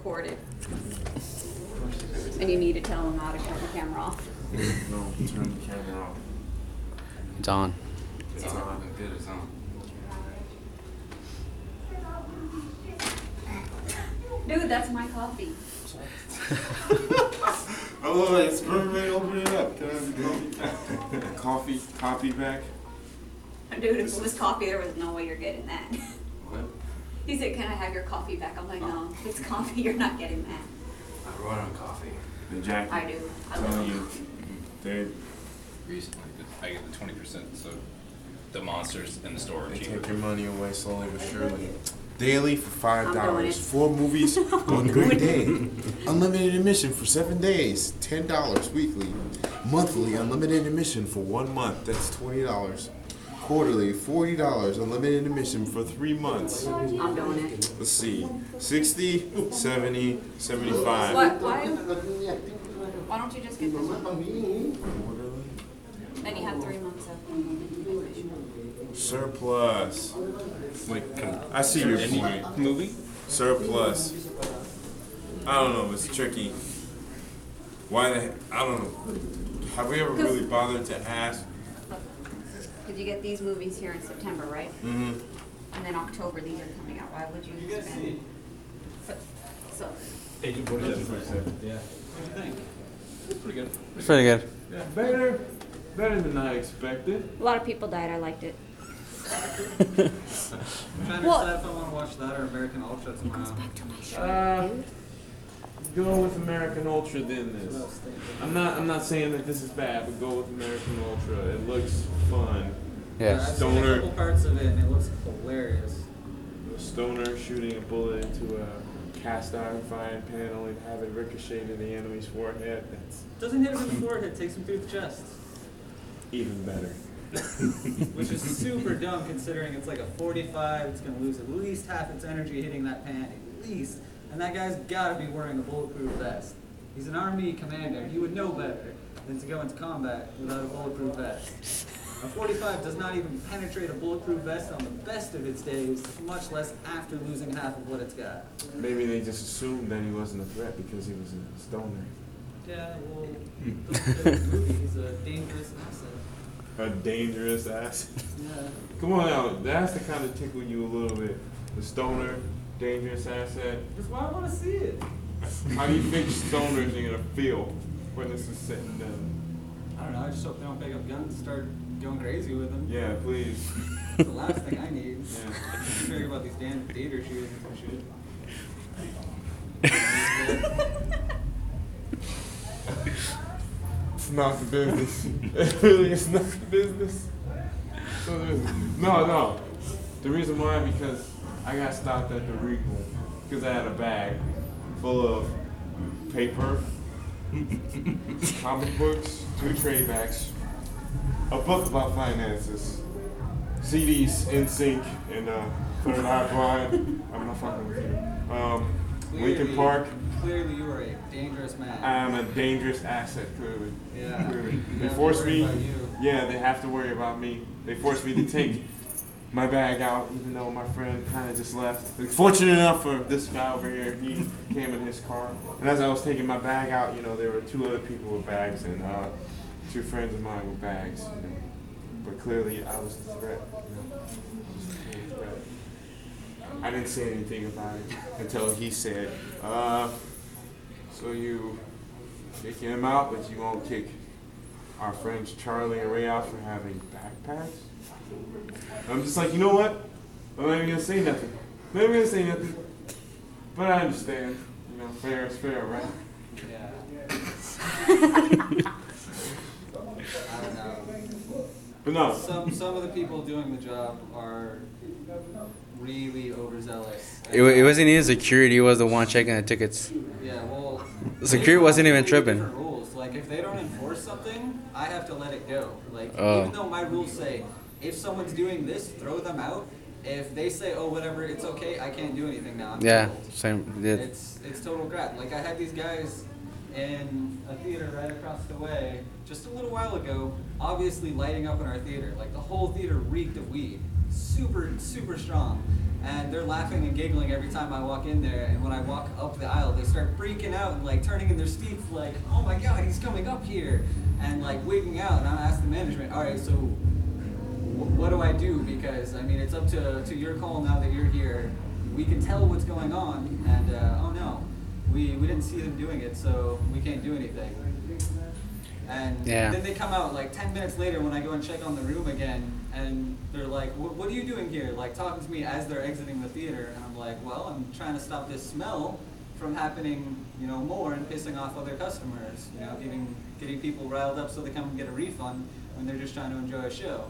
recorded. And you need to tell them how to turn the camera off. No, turn the camera off. It's on. It's on. Good, it's on. Dude, that's my coffee. Oh, it's perfect. Open it up. Can I have the coffee? Coffee back? Dude, if it was coffee, there was no way you're getting that. What? He said, can I have your coffee back? I'm like, no, if it's coffee, you're not getting that. I run on coffee. The jacket. I do. I Telling love you, they Recently, I get the 20%, so the monsters in the store are cheaper. take your money away slowly but surely. Daily for I'm doing it. $5. 4 movies on 3 days. Unlimited admission for 7 days. $10 weekly. Monthly unlimited admission for 1 month. That's $20. Quarterly $40. Unlimited admission for 3 months. I'm doing it. Let's see. 60, 70, 75. What? Why don't you just get this one? Then you have 3 months of. Surplus. Like, I see your any point. movie? Surplus. I don't know. It's tricky. Why the? I don't know. Have we ever really bothered to ask? Because you get these movies here in September, right? Mm-hmm. And then October, these are coming out. Why would you spend? So, Agent 47. Yeah. It's pretty good. It's pretty good. Yeah, better than I expected. a lot of people died. I liked it. I'm trying to decide if I want to watch that or American Ultra tomorrow. Go with American Ultra than this. I'm not saying that this is bad, but go with American Ultra. It looks fun. Yeah. I've seen a Stoner. couple parts of it and it looks hilarious. A stoner shooting a bullet into a cast iron frying pan, only to have it ricochet to the enemy's forehead. That's Doesn't hit him in the forehead, takes him through the chest. even better. Which is super dumb considering it's like a 45, it's going to lose at least half its energy hitting that pan, at least. And that guy's got to be wearing a bulletproof vest. He's an army commander. He would know better than to go into combat without a bulletproof vest. A 45 does not even penetrate a bulletproof vest on the best of its days, much less after losing half of what it's got. Maybe they just assumed that he wasn't a threat because he was a stoner. Yeah, well, don't fit in the movie. He's a dangerous asset. A dangerous ass. Yeah. Come on now, that has to kind of tickle you a little bit. The stoner, dangerous asset. That's why I want to see it. How do you think stoners are gonna feel when this is said and done? I don't know. I just hope they don't pick up guns and start going crazy with them. Yeah, please. It's the last thing I need. Yeah. I'm hearing about these damn theater shootings and shit. It's not the business. It really is not the business. No. The reason why, because I got stopped at the Regal because I had a bag full of paper, comic books, 2 trade backs, a book about finances, CDs, NSYNC, and Third Eye Blind. I'm not fucking with you. Linkin Park. Clearly, you are a dangerous man. I'm a dangerous asset, clearly. Yeah. Clearly. You They have to force worry me. about you. Yeah, they have to worry about me. They forced me to take my bag out, even though my friend kind of just left. Fortunate enough for this guy over here, he came in his car. And as I was taking my bag out, there were 2 other people with bags and 2 friends of mine with bags. But clearly, I was the threat. I was the total threat. I didn't say anything about it until he said, so you kicking him out, but you won't kick our friends Charlie and Ray out for having backpacks? I'm just like, you know what? I'm not even gonna say nothing. But I understand. Fair is fair, right? Yeah. I don't know. But no. Some of the people doing the job are really overzealous. It wasn't even security. It was the one checking the tickets. Yeah, well. The security wasn't even tripping. Different rules. Like, if they don't enforce something, I have to let it go. Like, Oh. even though my rules say, if someone's doing this, throw them out. If they say, oh, whatever, it's okay, I can't do anything now. I'm Yeah, told. same. Yeah. It's total crap. Like, I had these guys in a theater right across the way just a little while ago, obviously lighting up in our theater. Like, the whole theater reeked of weed. super strong. And they're laughing and giggling every time I walk in there. And when I walk up the aisle, they start freaking out and like turning in their seats, like, "Oh my God, he's coming up here!" and like wigging out. And I ask the management, "All right, so what do I do? Because I mean, it's up to your call now that you're here. We can tell what's going on, and oh no, we didn't see them doing it, so we can't do anything." And Yeah. then they come out like 10 minutes later when I go and check on the room again, and they're like, "What are you doing here?" Like talking to me as they're exiting the theater, and I'm like, "Well, I'm trying to stop this smell from happening, you know, more and pissing off other customers. You know, getting people riled up so they come and get a refund when they're just trying to enjoy a show."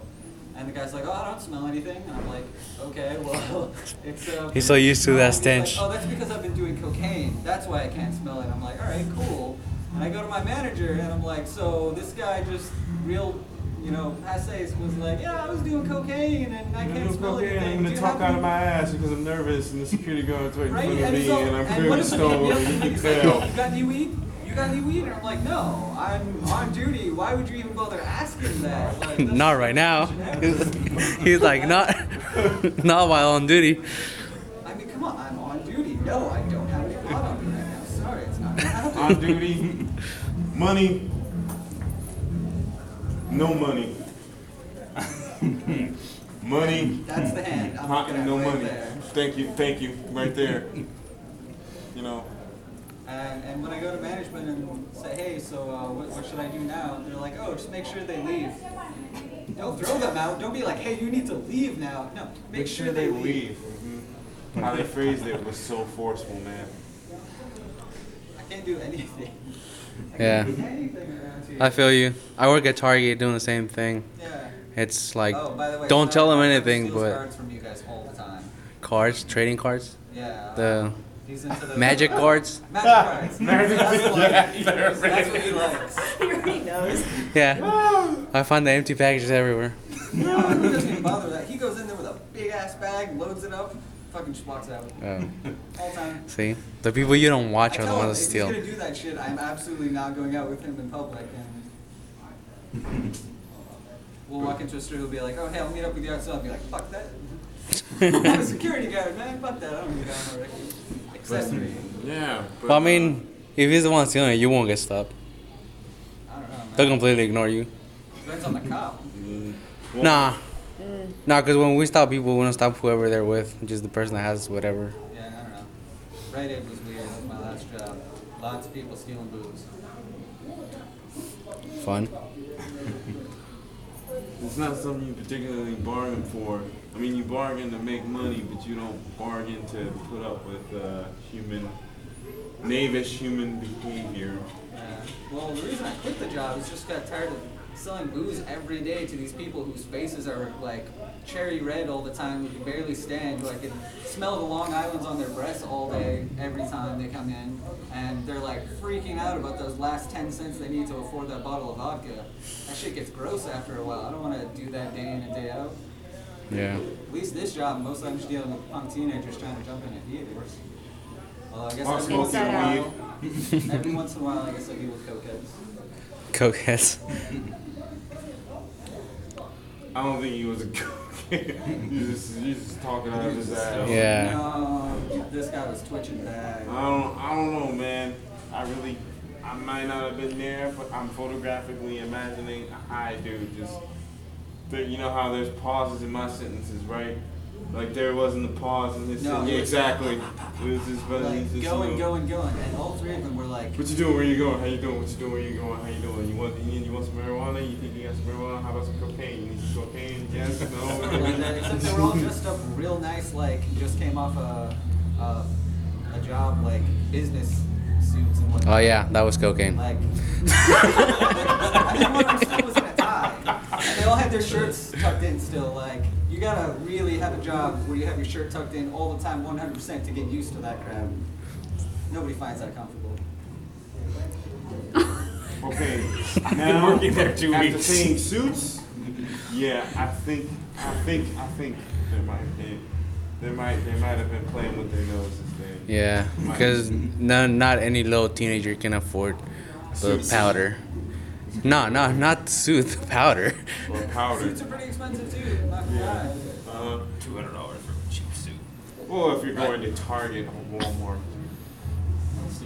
And the guy's like, "Oh, I don't smell anything." And I'm like, "Okay, well, it's." He's so used to that He's like, stench. "Oh, that's because I've been doing cocaine. That's why I can't smell it." I'm like, "All right, cool." And I go to my manager and I'm like, "So this guy just real, you know, passe was like, yeah, I was doing cocaine and I can't smell anything." I'm Do gonna you talk have out any-" of my ass because I'm nervous and the security guard's right in Right? front of And me so, and I'm and what clearly if stoned and you can he's like, tell. "You got any weed? You got any weed?" And I'm like, "No, I'm on duty. Why would you even bother asking that?" Like, that's Not right now. He's like, not while on duty. I mean, come on, I'm on duty. No, I don't have any pot on me right now. Sorry, it's not gonna happen. On duty, money, no money. Money, That's the hand. I'm pot, looking at no right money. there. Thank you, right there. You know, And when I go to management and say, "Hey, so what should I do now?" They're like, "Oh, just make sure they leave." Don't throw them out. Don't be like, "Hey, you need to leave now." No, make sure they leave. Mhm. How they phrased it was so forceful, man. I can't do anything. I Yeah. can't do anything around here. I feel you. I work at Target doing the same thing. Yeah. It's like, Oh, by the way, don't tell them Trevor anything, steals but cards from you guys all the time. cards, trading cards, Yeah. the He's into the magic cards. Magic cards. Magic That's what, yeah, that's what he likes. He already knows. Yeah. I find the empty packages everywhere. No, he doesn't even bother with that. He goes in there with a big ass bag, loads it up, fucking just walks out all the time. See, the people you don't watch I are the tell him, ones that if steal. he's gonna do that shit, I'm absolutely not going out with him in public. And we'll walk into a store, he'll be like, "Oh, hey, I'll meet up with you outside." I'll be like, "Fuck that." I'm a security guard, man. Fuck that. I don't need that already. Accessory. Yeah. But, Well, I mean, if he's the one stealing it, you won't get stopped. I don't know, man. They'll completely ignore you. Depends on the cop. well, Nah, because when we stop people, we don't stop whoever they're with, just the person that has whatever. Yeah, I don't know. Rite Aid was weird. That was my last job. Lots of people stealing booze. Fun. It's not something you particularly bargain for. I mean, you bargain to make money, but you don't bargain to put up with knavish human behavior. Yeah. Well, the reason I quit the job is just got tired of selling booze every day to these people whose faces are like cherry red all the time, who can barely stand, who I can smell the Long Islands on their breasts all day, every time they come in, and they're like freaking out about those last 10 cents they need to afford that bottle of vodka. That shit gets gross after a while. I don't want to do that day in and day out. Yeah. At least this job, most of I'm just dealing with punk teenagers trying to jump into theaters. Well, I guess While every once in a smoking while, every once in a while, I guess I deal with cokeheads. Cokeheads. I don't think he was a cokehead. He's just talking out of his ass. Yeah. No, this guy was twitching bad. I don't know, man. I might not have been there, but I'm photographically imagining I do. You know how there's pauses in my sentences, right? Like there wasn't a pause in his No, sentence. it was- Exactly. It was just Like, going, and all three of them were like, What you doing? Where you going? How you doing? What you doing? Where you going? How you doing? You want some marijuana? You think you got some marijuana? How about some cocaine? You need some cocaine? Yes? No? like that, except they were all dressed up real nice, like just came off a job, like business suits and whatnot. Oh yeah, that was cocaine. Like, I think one of them still was in a tie. And they all had their shirts tucked in still. Like, you gotta really have a job where you have your shirt tucked in all the time, 100% to get used to that crap. Nobody finds that comfortable. Okay. Now, working there 2 after weeks. seeing Suits, yeah, I think they might have been playing with their noses there. Yeah, because not any little teenager can afford the powder. No, not Sooth powder. Or powder. Suits are pretty expensive too, not gonna lie. $200 for a cheap suit. Well, if you're going to Target or Walmart,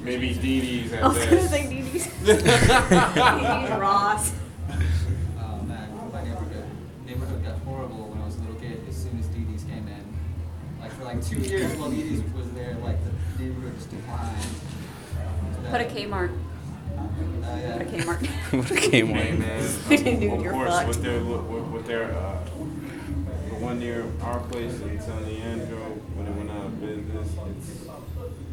maybe DD's at I was gonna best. say DD's. DD's Ross. Oh man, my neighborhood got horrible when I was a little kid. As soon as DD's came in, like for like 2 years while DD's was there, like the neighborhood just declined. Put a Kmart. Yeah. Put a Kmart. What a game Hey, one. man. Dude, Of you're course, fucked. with their the one near our place in San Leandro, when it went out of business,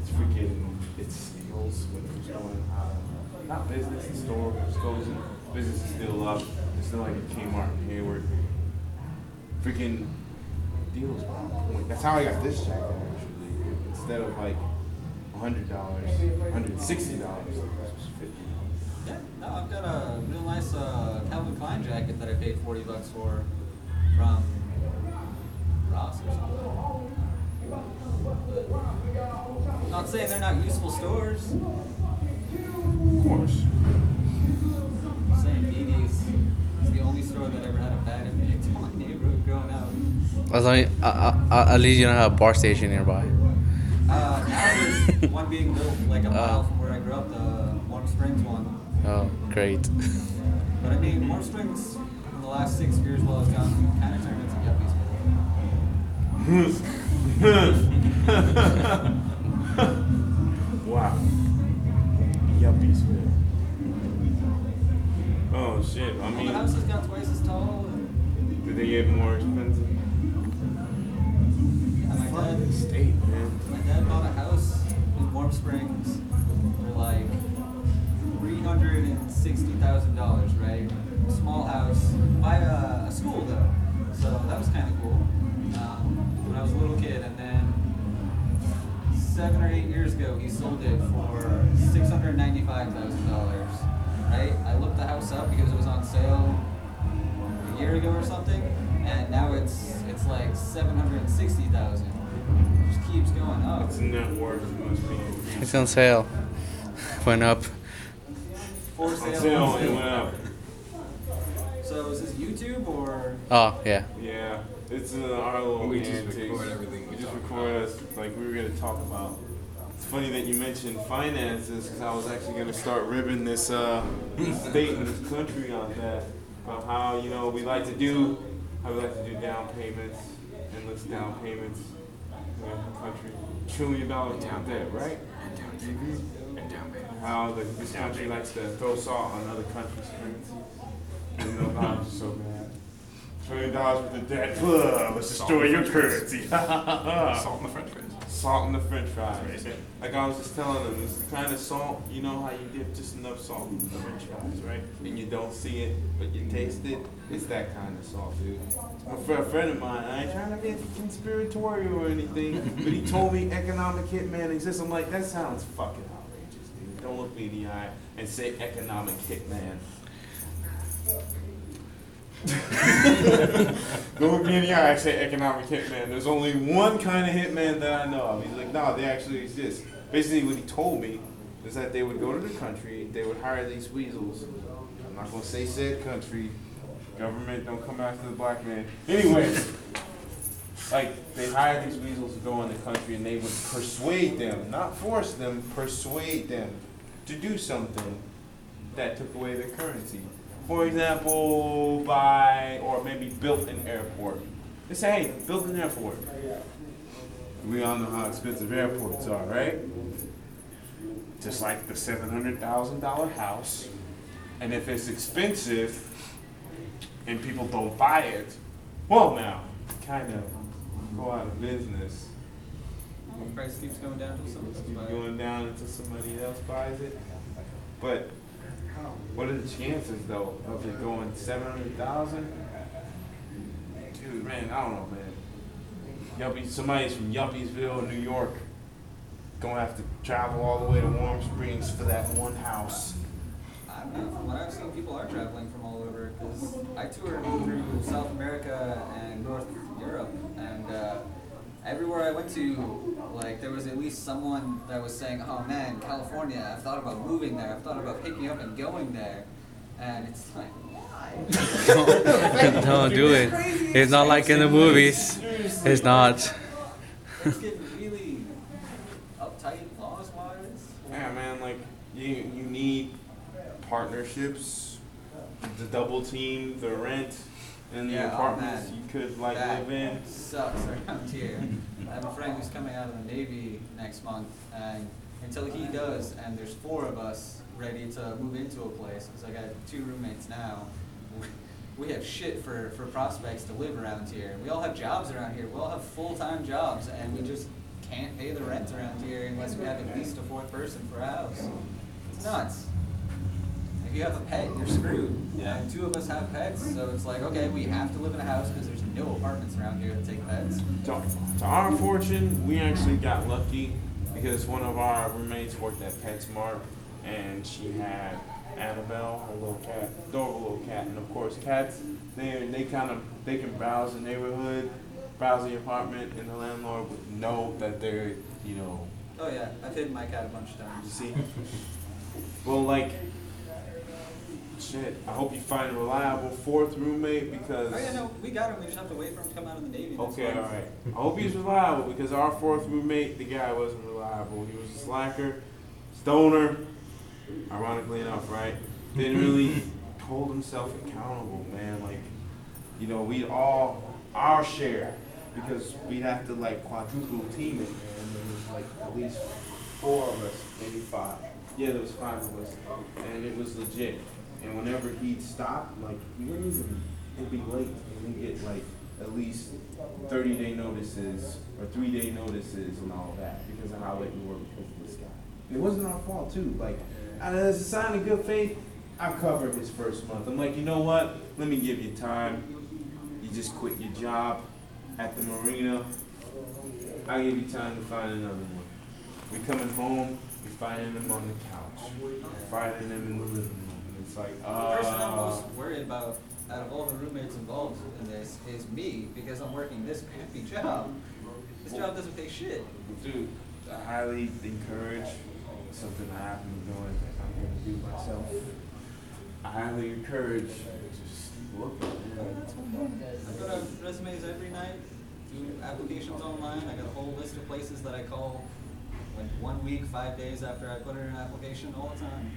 it's freaking, it steals when it was going out. Not business, the store was closing. Business is still up. It's not like a Kmart in Hayward. Freaking deals were on point. That's how I got this jacket actually. Instead of like $100, $160, it was $50. Yeah, no, I've got a real nice Calvin Klein jacket that I paid $40 for from Ross or something. But not saying they're not useful stores. Of course. I'm saying DD's is the only store that ever had a bad impact on my neighborhood growing up. As long at least you don't have a bar station nearby. Now there's one being built like a mile from where I grew up, the Warm Springs one. Oh, great. But I mean, Warm Springs in the last 6 years while I was gone kind of turned into yuppies. Wow. Yuppies, man. Oh shit. I All the mean, houses got twice as tall. And did they get more expensive? my Fucking dad, state, man. my dad bought a house in Warm Springs for like $360,000, right? A small house by a school though, so that was kind of cool. When I was a little kid, and then 7 or 8 years ago, he sold it for $695,000. Right? I looked the house up because it was on sale a year ago or something, and now it's like $760,000. It just keeps going up. It's net worth must be. It's on sale. Went up. For On sale. sale, on it sale. went up. So is this YouTube or? Oh, yeah. Yeah, it's our little We just antics. record everything we We just talk record us like we were gonna talk about. It's funny that you mentioned finances because I was actually gonna start ribbing this state and this country on that about how we like to do down payments, endless down payments in the country, $1 trillion down debt, right? And down payments. And down payments. How this country likes to throw salt on other countries' currency. I'm just so mad. $1 trillion worth of debt. Ugh, let's destroy your currency. Salt in the French fries. Salt in the French fries. Like I was just telling them, it's the kind of salt, you know how you dip just enough salt in the French fries, right? And you don't see it, but you taste it. It's that kind of salt, dude. For a friend of mine, I ain't trying to be conspiratorial or anything, but he told me economic hitman exists. I'm like, that sounds fucking outrageous, dude. Don't look me in the eye and say economic hitman. Don't look me in the eye and say economic hitman. There's only one kind of hitman that I know of. He's like, no, they actually exist. Basically, what he told me is that they would go to the country, they would hire these weasels. I'm not going to say said country. Government, don't come after the black man. Anyways, like, they hired these weasels to go in the country and they would persuade them, not force them, persuade them to do something that took away their currency. For example, buy or maybe built an airport. They say, hey, build an airport. We all know how expensive airports are, right? Just like the $700,000 house. And if it's expensive and people don't buy it, well now, kind of go out of business. The price keeps going down until someone Keep buys it. going down until somebody else buys it. But what are the chances though of it going 700,000? Dude, man, I don't know, man. Somebody's from Yuppiesville, New York, gonna have to travel all the way to Warm Springs for that one house. I don't know. From what I've seen, people are traveling from all over. Because I toured through South America and North Europe, and everywhere I went to, like, there was at least someone that was saying, "Oh man, California! I've thought about moving there. I've thought about picking up and going there." And it's like, why? Don't do it. It's not like in the movies. Dude, honestly, It's not. it's getting really uptight laws wise. Yeah, man, like you need partnerships to double team the rent in the Yeah, oh, apartments man. you could like That live in. sucks around here. I have a friend who's coming out of the Navy next month, and until he does, and there's 4 of us ready to move into a place, because I got 2 roommates now, we have shit for prospects to live around here. We all have jobs around here. We all have full-time jobs, and we just can't pay the rent around here unless we have at least a 4th person for a house. It's nuts. If you have a pet, you're screwed. Yeah. And 2 of us have pets, so it's like, okay, we have to live in a house because there's no apartments around here that take pets. To our fortune, we actually got lucky because one of our roommates worked at PetSmart, and she had Annabelle, her little cat, adorable little cat, and of course cats, they can browse the neighborhood, browse the apartment, and the landlord would know that they're, you know, Oh yeah, I've hidden my cat a bunch of you times. see. Well, like, shit. I hope you find a reliable 4th roommate because. Oh yeah, no, we got him. We just have to wait for him to come out of the Navy. Okay, all right. I hope he's reliable because our 4th roommate, the guy wasn't reliable. He was a slacker, stoner. Ironically enough, right? Didn't really hold himself accountable, man. Like, you know, we'd all our share because we'd have to like quadruple team it, man. There was like at least 4 of us, maybe 5. Yeah, there was 5 of us, and it was legit. And whenever he'd stop, like he wouldn't even. It'd be late, and we'd get like at least 30-day notices or 3-day notices and all that because of how late we were because of this guy. It wasn't our fault too. Like, as a sign of good faith, I covered his first month. I'm like, you know what? Let me give you time. You just quit your job at the marina. I'll give you time to find another one. We coming home, we finding them on the couch, finding them in the living room. And it's like, The person I'm most worried about out of all the roommates involved in this is me because I'm working this crappy job. This job doesn't pay shit. dude, I highly encourage something I happen to be doing that I'm going to do myself. I highly encourage just look at it. I put out resumes every night, do applications online. I got a whole list of places that I call like 1 week, 5 days after I put in an application all the time.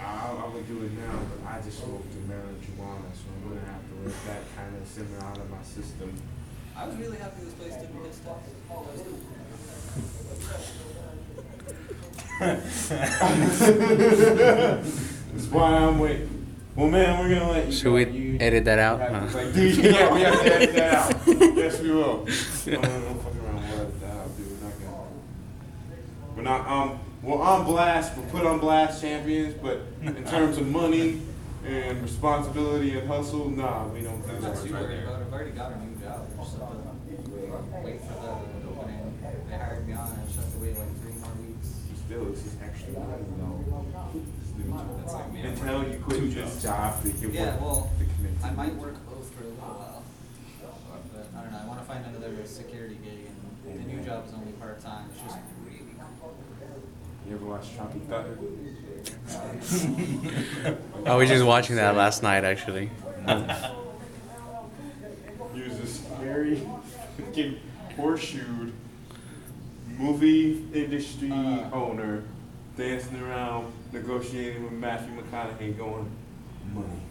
I would do it now, but I just smoked the marijuana, so I'm going to have to let that kind of simmer out of my system. I was really happy this place didn't piss test. That's why I'm waiting. Well, man, we're gonna let you. Should go. we You edit that out? have to, Huh? like, dude, yeah, we have to edit that out. Yes, we will. Don't fuck around. We'll edit that out, dude. We're not gonna. We're on blast. We're put on blast, champions. But in terms of money and responsibility and hustle, nah, we don't do I'm not that. too worried about it. I've already got a new job. I just have to wait for the opening. They hired me on. I just have to wait like 3 more weeks. Still, it's just extra money, though. That's like me. Until you quit this job, that you Yeah, well, to commit to. I might work both for a little while. But I don't know. I want to find another security gig, and the new job is only part time. It's just really cool. You ever watch Choppy Thunder? I was just watching that last night, actually. He was a scary, freaking horseshoed movie industry owner dancing around, negotiating with Matthew McConaughey, going, money.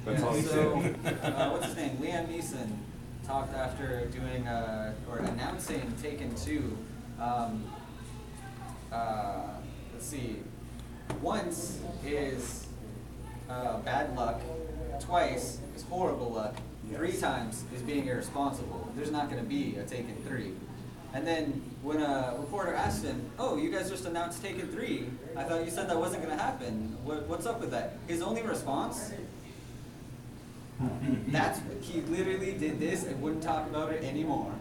That's all he So, said. what's his name? Liam Neeson talked after doing or announcing Taken 2. Let's see. Once is bad luck. Twice is horrible luck. Yes. 3 times is being irresponsible. There's not going to be a Taken 3. And then when a reporter asked him, "Oh, you guys just announced Taken 3. I thought you said that wasn't going to happen. What's up with that?" His only response, he literally did this and wouldn't talk about it anymore.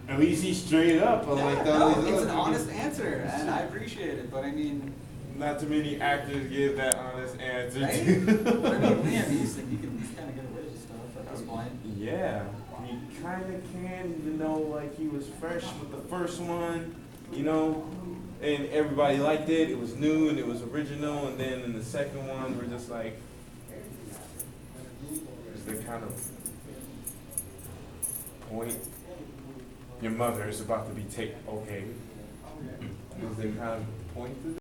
At least he's straight up. Unlike Yeah, all no, these it's other an honest people. answer, and I appreciate it. But I mean, Not too many actors give that honest answer. right? too. But I mean, Liam Neeson, you can at least kind of get away with stuff at this point. Yeah, you kind of can, even though like he was fresh with the first one, you know, and everybody liked it. It was new and it was original, and then in the second one, we're just like, they kind of point, your mother is about to be taken. Okay. They kind of point to